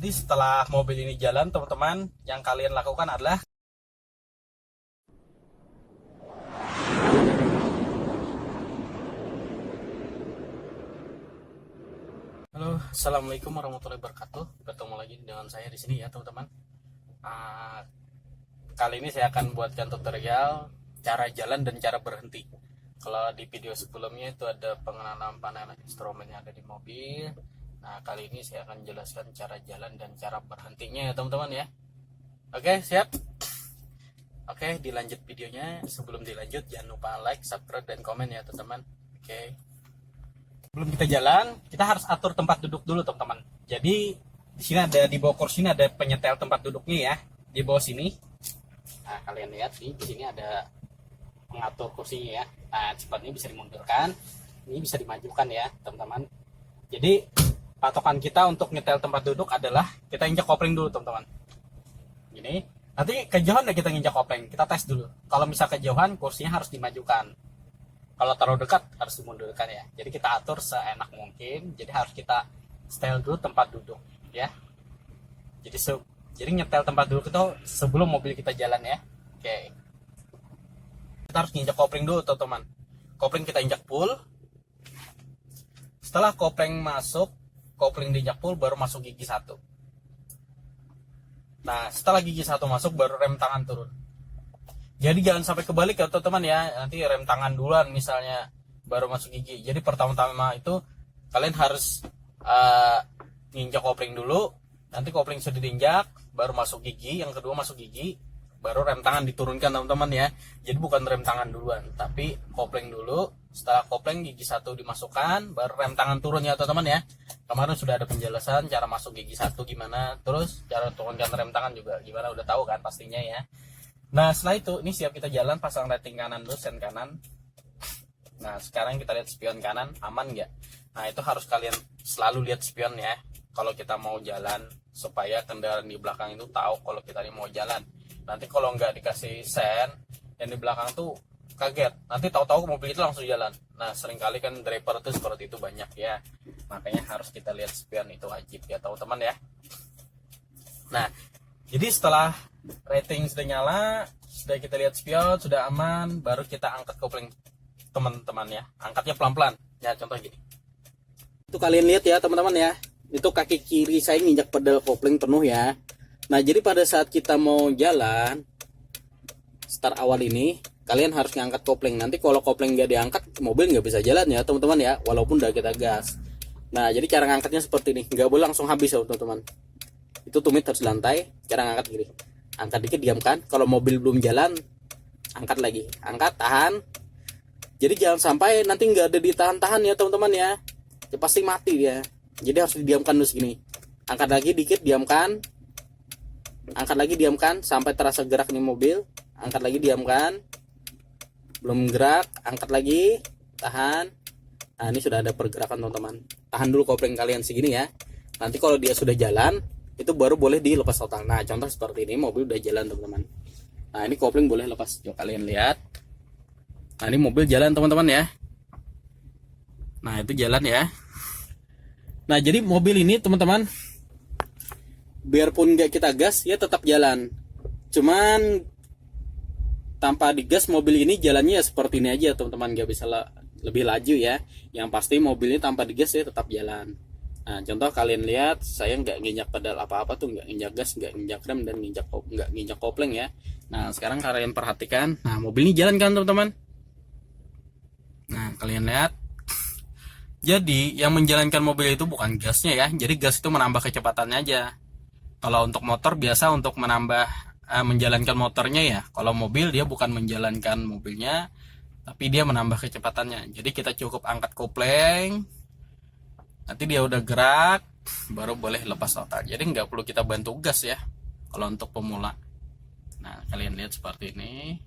Jadi setelah mobil ini jalan, teman-teman, yang kalian lakukan adalah halo, assalamualaikum warahmatullahi wabarakatuh. Bertemu lagi dengan saya di sini ya, teman-teman. Ah, Kali ini saya akan buatkan tutorial cara jalan dan cara berhenti. Kalau di video sebelumnya itu ada pengenalan panel instrumen yang ada di mobil. Nah, kali ini saya akan jelaskan cara jalan dan cara berhentinya ya, teman-teman ya. Oke, siap? Oke, dilanjut videonya. Sebelum dilanjut, jangan lupa like, subscribe, dan komen ya, teman-teman. Oke. Sebelum kita jalan, kita harus atur tempat duduk dulu, teman-teman. Jadi, di sini ada, di bawah kursi ini ada penyetel tempat duduknya ya. Di bawah sini. Nah, kalian lihat nih, di sini ada mengatur kursinya ya. Nah, seperti ini bisa dimundurkan, ini bisa dimajukan ya, teman-teman. Jadi, patokan kita untuk nyetel tempat duduk adalah kita injak kopling dulu, teman-teman. Gini, nanti kejauhan deh kita nginjak kopling, kita tes dulu. Kalau misal kejauhan, kursinya harus dimajukan. Kalau terlalu dekat, harus dimundurkan ya. Jadi kita atur seenak mungkin, jadi harus kita setel dulu tempat duduk ya. Jadi nyetel tempat duduk itu sebelum mobil kita jalan ya. Oke. Kita harus nginjak kopling dulu, teman-teman. Kopling kita injak full. Setelah kopling masuk, kopling diinjak full, baru masuk gigi 1. Nah, setelah gigi 1 masuk, baru rem tangan turun. Jadi jangan sampai kebalik ya, teman-teman ya. Nanti rem tangan duluan misalnya, baru masuk gigi. Jadi pertama-tama itu kalian harus nginjak kopling dulu. Nanti kopling sudah diinjak, baru masuk gigi. Yang kedua masuk gigi, baru rem tangan diturunkan, teman-teman ya. Jadi bukan rem tangan duluan, tapi kopling dulu. Setelah kopling gigi 1 dimasukkan, baru rem tangan turun ya, teman-teman ya. Kemarin sudah ada penjelasan cara masuk gigi 1 gimana, terus cara turunkan rem tangan juga gimana, udah tahu kan pastinya ya. Nah, setelah itu ini siap kita jalan, pasang rating kanan dulu, sen kanan. Nah, sekarang kita lihat spion kanan, aman nggak? Nah, itu harus kalian selalu lihat spion ya, kalau kita mau jalan, supaya kendaraan di belakang itu tahu kalau kita ini mau jalan. Nanti kalau nggak dikasih sen, yang di belakang tuh kaget, nanti tahu-tahu mobil itu langsung jalan. Nah, seringkali kan driver itu seperti itu banyak ya, makanya harus kita lihat spion, itu wajib ya, teman-teman ya. Nah, jadi setelah rating sudah nyala, sudah kita lihat spion, sudah aman, baru kita angkat kopling, teman-teman ya. Angkatnya pelan-pelan ya, contoh gini. Itu kalian lihat ya, teman-teman ya, itu kaki kiri saya nginjak pedal kopling penuh ya. Nah, jadi pada saat kita mau jalan start awal ini, kalian harus ngangkat kopling. Nanti kalau kopling nggak diangkat, mobil nggak bisa jalan ya, teman-teman ya, walaupun udah kita gas. Nah, jadi cara ngangkatnya seperti ini, nggak boleh langsung habis ya, teman-teman. Itu tumit harus di lantai, cara ngangkat gini. Angkat dikit, diamkan. Kalau mobil belum jalan, angkat lagi, angkat, tahan. Jadi jangan sampai nanti nggak ada ditahan-tahan ya, teman-teman ya. Ya pasti mati dia. Jadi harus didiamkan dulu segini. Angkat lagi dikit, diamkan. Angkat lagi, diamkan sampai terasa gerak nih mobil. Angkat lagi, diamkan. Belum gerak, angkat lagi, tahan. Nah, ini sudah ada pergerakan, teman-teman. Tahan dulu kopling kalian segini ya. Nanti kalau dia sudah jalan, itu baru boleh dilepas total. Nah, contoh seperti ini, mobil udah jalan, teman-teman. Nah, ini kopling boleh lepas. Coba kalian lihat. Nah, ini mobil jalan, teman-teman ya. Nah, itu jalan ya. Nah, jadi mobil ini, teman-teman, biarpun nggak kita gas, ya tetap jalan. Cuman tanpa digas, mobil ini jalannya ya seperti ini aja, teman-teman. Nggak bisa lebih laju ya. Yang pasti mobil ini tanpa digas ya tetap jalan. Nah, contoh kalian lihat, saya nggak nginjak pedal apa-apa tuh, nggak nginjak gas, nggak nginjak rem, dan nggak nginjak kopling ya. Nah, sekarang kalian perhatikan, nah mobil ini jalan kan, teman-teman. Nah, kalian lihat. Jadi yang menjalankan mobil itu bukan gasnya ya. Jadi gas itu menambah kecepatannya aja. Kalau untuk motor biasa untuk menambah menjalankan motornya ya. Kalau mobil dia bukan menjalankan mobilnya, tapi dia menambah kecepatannya. Jadi kita cukup angkat kopling. Nanti dia udah gerak, baru boleh lepas total. Jadi nggak perlu kita bantu gas ya, kalau untuk pemula. Nah, kalian lihat seperti ini.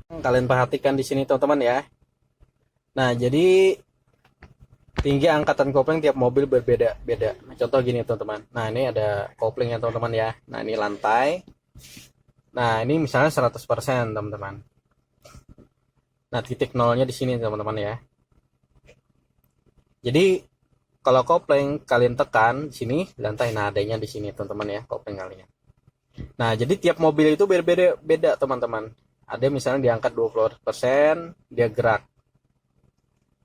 Kalian perhatikan di sini, teman-teman ya. Nah, jadi tinggi angkatan kopling tiap mobil berbeda-beda. Nah, contoh gini, teman-teman. Nah, ini ada kopling ya, teman-teman ya. Nah, ini lantai. Nah, ini misalnya 100%, teman-teman. Nah, titik nolnya di sini, teman-teman ya. Jadi kalau kopling kalian tekan sini lantai, nah adanya di sini teman-teman ya kopling kalian. Nah, jadi tiap mobil itu beda teman-teman. Ada misalnya diangkat 20% dia gerak.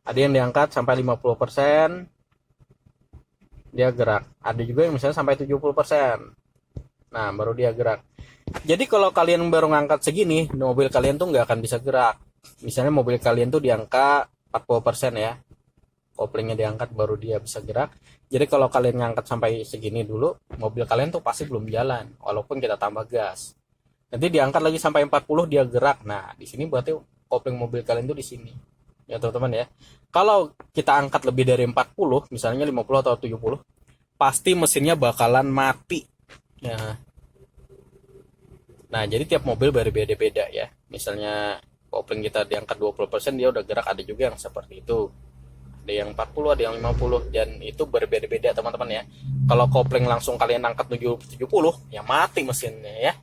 Ada yang diangkat sampai 50% dia gerak. Ada juga yang misalnya sampai 70%. Nah, baru dia gerak. Jadi kalau kalian baru ngangkat segini, mobil kalian tuh nggak akan bisa gerak. Misalnya mobil kalian tuh diangkat 40% ya. Koplingnya diangkat baru dia bisa gerak. Jadi kalau kalian ngangkat sampai segini dulu, mobil kalian tuh pasti belum jalan walaupun kita tambah gas. Nanti diangkat lagi sampai 40 dia gerak. Nah, di sini berarti kopling mobil kalian tuh di sini. Ya, teman-teman ya. Kalau kita angkat lebih dari 40, misalnya 50 atau 70, pasti mesinnya bakalan mati. Ya. Nah, jadi tiap mobil berbeda-beda ya. Misalnya kopling kita diangkat 20%, dia udah gerak, ada juga yang seperti itu. Ada yang 40, ada yang 50, dan itu berbeda-beda teman-teman ya. Kalau kopling langsung kalian angkat 70, ya mati mesinnya ya.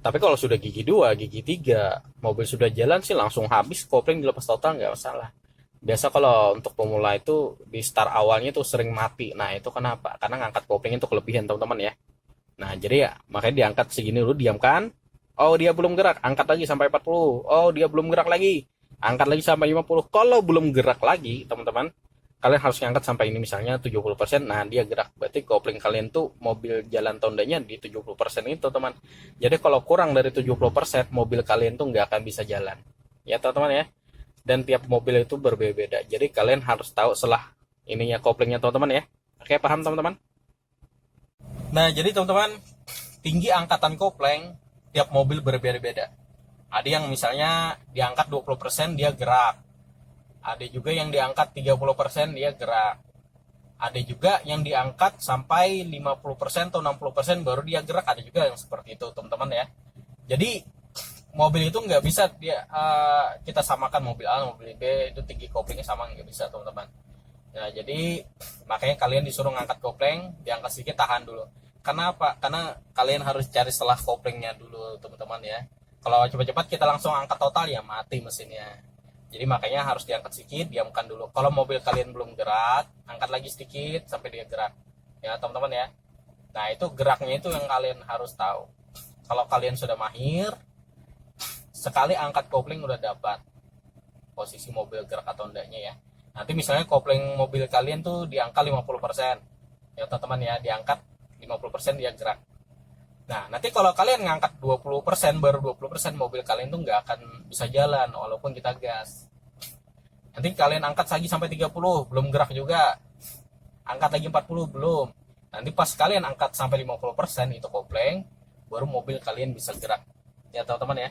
Tapi kalau sudah gigi 2, gigi 3, mobil sudah jalan sih langsung habis, kopling dilepas total nggak masalah. Biasa kalau untuk pemula itu di start awalnya tuh sering mati. Nah, itu kenapa? Karena ngangkat kopling itu kelebihan teman-teman ya. Nah, jadi ya makanya diangkat segini dulu, diamkan. Oh, dia belum gerak, angkat lagi sampai 40. Oh, dia belum gerak lagi, angkat lagi sampai 50. Kalau belum gerak lagi teman-teman, kalian harus ngangkat sampai ini misalnya 70%. Nah, dia gerak, berarti kopling kalian tuh mobil jalan tondanya di 70% itu teman. Jadi kalau kurang dari 70%, mobil kalian tuh nggak akan bisa jalan ya teman-teman ya. Dan tiap mobil itu berbeda-beda, jadi kalian harus tahu selah ininya koplingnya teman-teman ya. Oke, paham teman-teman? Nah, jadi teman-teman, tinggi angkatan kopling tiap mobil berbeda-beda. Ada yang misalnya diangkat 20% dia gerak. Ada juga yang diangkat 30% dia gerak. Ada juga yang diangkat sampai 50% atau 60% baru dia gerak. Ada juga yang seperti itu teman-teman ya. Jadi mobil itu nggak bisa kita samakan mobil A, mobil B itu tinggi koplingnya sama, nggak bisa teman-teman. Nah, jadi makanya kalian disuruh ngangkat kopling, diangkat sedikit, tahan dulu. Kenapa? Karena kalian harus cari selah koplingnya dulu teman-teman ya. Kalau cepat-cepat kita langsung angkat total ya mati mesinnya. Jadi makanya harus diangkat sedikit, diamkan dulu. Kalau mobil kalian belum gerak, angkat lagi sedikit sampai dia gerak. Ya teman-teman ya. Nah, itu geraknya itu yang kalian harus tahu. Kalau kalian sudah mahir, sekali angkat kopling udah dapat posisi mobil gerak atau enggaknya ya. Nanti misalnya kopling mobil kalian tuh diangkat 50%. Ya teman-teman ya, diangkat 50% dia gerak. Nah, nanti kalau kalian ngangkat 20%, baru 20%, mobil kalian tuh nggak akan bisa jalan walaupun kita gas. Nanti kalian angkat lagi sampai 30, belum gerak juga. Angkat lagi 40, belum. Nanti pas kalian angkat sampai 50% itu kopling, baru mobil kalian bisa gerak. Ya teman-teman ya.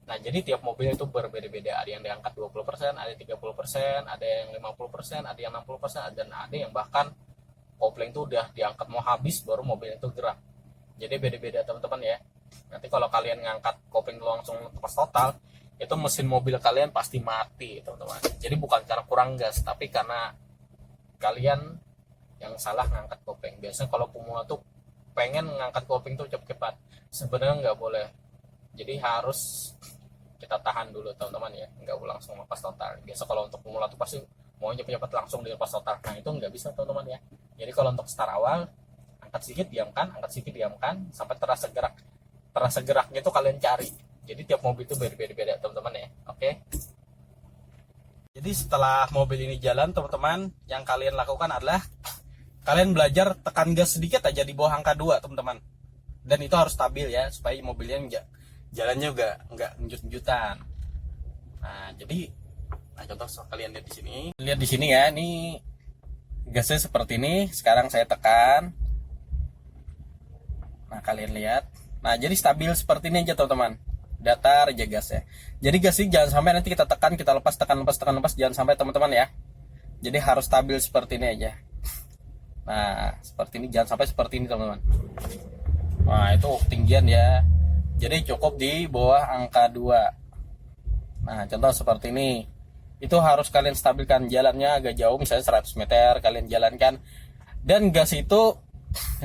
Nah, jadi tiap mobil itu berbeda-beda. Ada yang diangkat 20%, ada yang 30%, ada yang 50%, ada yang 60%, dan ada yang bahkan kopling itu udah diangkat mau habis baru mobil itu gerak. Jadi beda-beda teman-teman ya. Nanti kalau kalian ngangkat kopling langsung lepas total, itu mesin mobil kalian pasti mati teman-teman. Jadi bukan karena kurang gas, tapi karena kalian yang salah ngangkat kopling. Biasanya kalau pemula tuh pengen ngangkat kopling tuh cepat-cepat, sebenarnya nggak boleh. Jadi harus kita tahan dulu teman-teman ya, nggak langsung lepas total. Biasa kalau untuk pemula tuh pasti mau cepat-cepat langsung dilepas total. Nah, itu nggak bisa teman-teman ya. Jadi kalau untuk start awal, angkat sedikit diamkan, angkat sedikit diamkan sampai terasa gerak. Terasa geraknya itu kalian cari. Jadi tiap mobil itu berbeda-beda teman-teman ya. Oke. Jadi setelah mobil ini jalan teman-teman, yang kalian lakukan adalah kalian belajar tekan gas sedikit aja di bawah angka 2 teman-teman. Dan itu harus stabil ya, supaya mobilnya jalannya juga nggak njut-njutan. Nah, jadi contoh kalian lihat di sini. Lihat di sini ya, ini gasnya seperti ini. Sekarang saya tekan. Nah, kalian lihat. Nah, jadi stabil seperti ini aja teman-teman. Datar aja gasnya. Jadi gasnya jangan sampai nanti kita tekan, kita lepas, tekan, lepas, tekan, lepas. Jangan sampai teman-teman ya. Jadi harus stabil seperti ini aja. Nah, seperti ini. Jangan sampai seperti ini teman-teman. Nah, itu ketinggian ya. Jadi cukup di bawah angka 2. Nah, contoh seperti ini. Itu harus kalian stabilkan, jalannya agak jauh, misalnya 100 meter kalian jalankan. Dan gas itu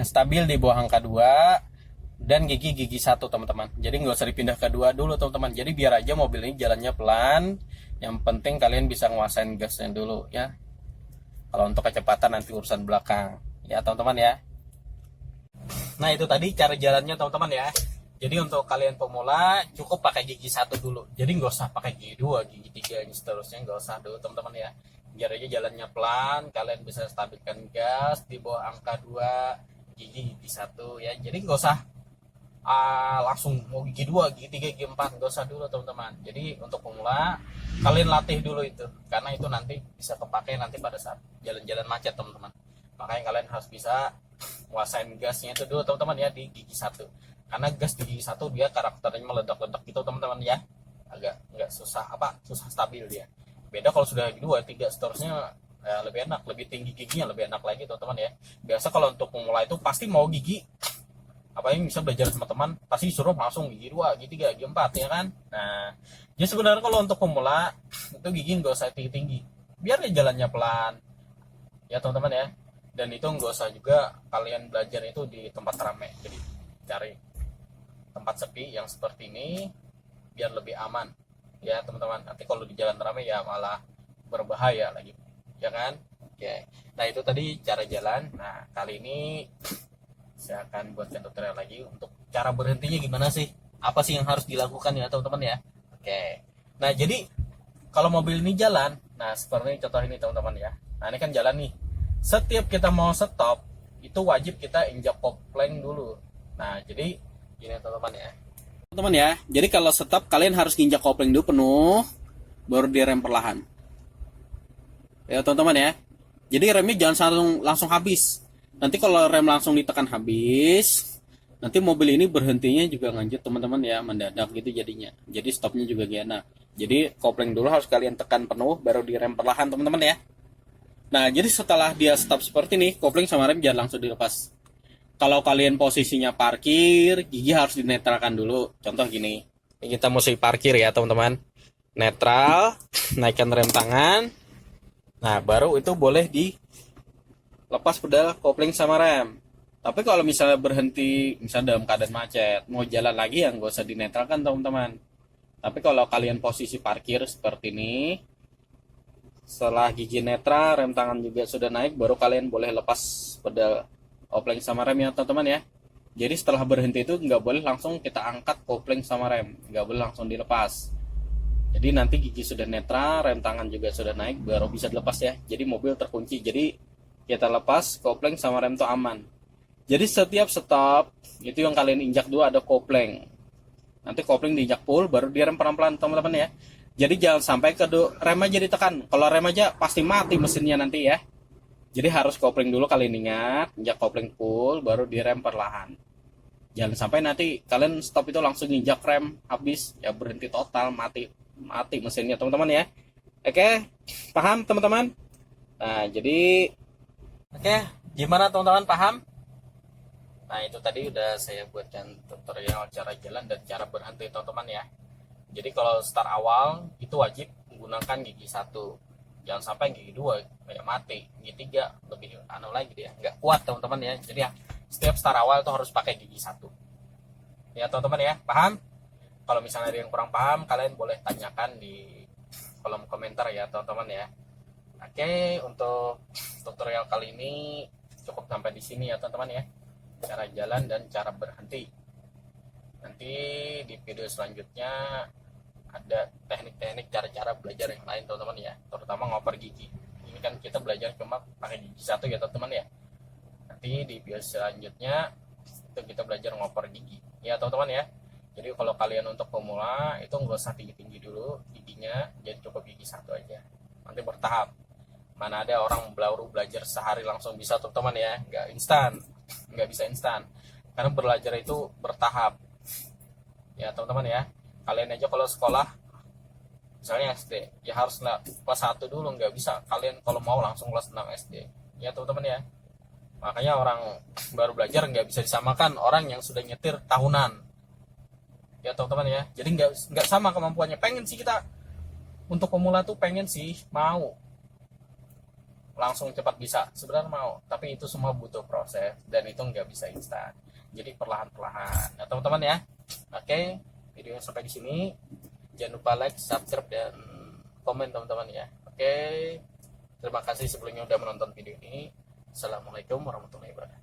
stabil di bawah angka 2 dan gigi 1 teman-teman. Jadi nggak usah dipindah ke 2 dulu teman-teman. Jadi biar aja mobil ini jalannya pelan. Yang penting kalian bisa nguasain gasnya dulu ya. Kalau untuk kecepatan nanti urusan belakang ya teman-teman ya. Nah itu tadi cara jalannya teman-teman ya. Jadi untuk kalian pemula cukup pakai gigi 1 dulu. Jadi nggak usah pakai gigi 2, gigi 3 ini seterusnya nggak usah dulu teman-teman ya. Biar aja jalannya pelan, kalian bisa stabilkan gas di bawah angka 2 gigi 1 ya. Jadi nggak usah langsung mau gigi 2, gigi 3, gigi 4, nggak usah dulu teman-teman. Jadi untuk pemula kalian latih dulu itu, karena itu nanti bisa kepakai nanti pada saat jalan-jalan macet teman-teman. Makanya kalian harus bisa nguasain gasnya itu dulu teman-teman ya di gigi 1. Karena gas di gigi 1 dia karakternya meledak-ledak gitu teman-teman ya, agak nggak susah stabil dia. Beda kalau sudah gigi 2, 3 seterusnya lebih enak, lebih tinggi giginya, lebih enak lagi teman-teman ya. Biasa kalau untuk pemula itu pasti mau gigi apa yang bisa belajar sama teman pasti disuruh langsung gigi 2, gigi 3, gigi 4 ya kan. Nah jadi sebenarnya kalau untuk pemula itu gigi nggak usah tinggi-tinggi, biar ya jalannya pelan ya teman-teman ya. Dan itu nggak usah juga kalian belajar itu di tempat ramai, jadi cari tempat sepi yang seperti ini biar lebih aman ya teman-teman. Nanti kalau di jalan ramai ya malah berbahaya lagi ya kan. Oke, nah itu tadi cara jalan. Nah kali ini saya akan buatkan tutorial lagi untuk cara berhentinya gimana sih, apa sih yang harus dilakukan ya teman-teman ya. Oke, nah jadi kalau mobil ini jalan, nah seperti contoh ini teman-teman ya. Nah ini kan jalan nih, setiap kita mau stop itu wajib kita injak kopling dulu. Nah jadi gini teman-teman ya. Teman-teman ya, jadi kalau stop kalian harus injak kopling dulu penuh, baru direm perlahan. Ya teman-teman ya. Jadi remnya jangan langsung habis. Nanti kalau rem langsung ditekan habis, nanti mobil ini berhentinya juga nganjut teman-teman ya, mendadak gitu jadinya. Jadi stopnya juga gak enak. Jadi kopling dulu harus kalian tekan penuh, baru direm perlahan teman-teman ya. Nah jadi setelah dia stop seperti ini, kopling sama rem jangan langsung dilepas. Kalau kalian posisinya parkir, gigi harus dinetralkan dulu. Contoh gini, ini kita mesti parkir ya teman-teman. Netral, naikkan rem tangan. Nah baru itu boleh dilepas pedal kopling sama rem. Tapi kalau misalnya berhenti, misalnya dalam keadaan macet, mau jalan lagi ya nggak usah dinetralkan teman-teman. Tapi kalau kalian posisi parkir seperti ini, setelah gigi netral, rem tangan juga sudah naik, baru kalian boleh lepas pedal kopling sama rem ya teman-teman ya. Jadi setelah berhenti itu nggak boleh langsung kita angkat kopling sama rem, nggak boleh langsung dilepas. Jadi nanti gigi sudah netral, rem tangan juga sudah naik, baru bisa dilepas ya. Jadi mobil terkunci, jadi kita lepas kopling sama rem itu aman. Jadi setiap stop itu yang kalian injak dulu ada kopling. Nanti kopling diinjak full, baru direm pelan-pelan teman-teman ya. Jadi jangan sampai rem aja ditekan. Kalau rem aja pasti mati mesinnya nanti ya. Jadi harus kopling dulu kalian ingat, injak kopling full, baru direm perlahan. Jangan sampai nanti kalian stop itu langsung injak rem habis, ya berhenti total, mati mesinnya teman-teman ya. Oke, paham teman-teman? Nah jadi, oke, gimana teman-teman paham? Nah itu tadi udah saya buatkan tutorial cara jalan dan cara berhenti teman-teman ya. Jadi kalau start awal itu wajib menggunakan gigi 1. Jangan sampai gigi 2 kayak mati, gigi 3 lebih lagi dia, nggak kuat teman-teman ya. Jadi ya setiap start awal itu harus pakai gigi 1 ya teman-teman ya. Paham? Kalau misalnya ada yang kurang paham, kalian boleh tanyakan di kolom komentar ya teman-teman ya. Oke, untuk tutorial kali ini cukup sampai di sini ya teman-teman ya, cara jalan dan cara berhenti. Nanti di video selanjutnya ada teknik-teknik cara-cara belajar yang lain teman-teman ya, terutama ngoper gigi. Ini kan kita belajar cuma pakai gigi 1 ya teman-teman ya. Nanti di video selanjutnya itu kita belajar ngoper gigi ya teman-teman ya. Jadi kalau kalian untuk pemula itu nggak usah tinggi-tinggi dulu giginya, jadi cukup gigi 1 aja. Nanti bertahap. Mana ada orang baru belajar sehari langsung bisa teman-teman ya, nggak bisa instan. Karena belajar itu bertahap ya teman-teman ya. Kalian aja kalau sekolah misalnya SD ya harus kelas 1 dulu, nggak bisa kalian kalau mau langsung kelas 6 SD ya teman-teman ya. Makanya orang baru belajar nggak bisa disamakan orang yang sudah nyetir tahunan ya teman-teman ya. Jadi nggak sama kemampuannya. Pengen sih kita untuk pemula tuh pengen sih mau langsung cepat bisa, sebenarnya mau, tapi itu semua butuh proses dan itu nggak bisa instan. Jadi perlahan-perlahan ya teman-teman ya. Oke, video sampai di sini. Jangan lupa like, subscribe, dan komen teman-teman ya. Oke, Terima kasih sebelumnya udah menonton video ini. Assalamualaikum warahmatullahi wabarakatuh.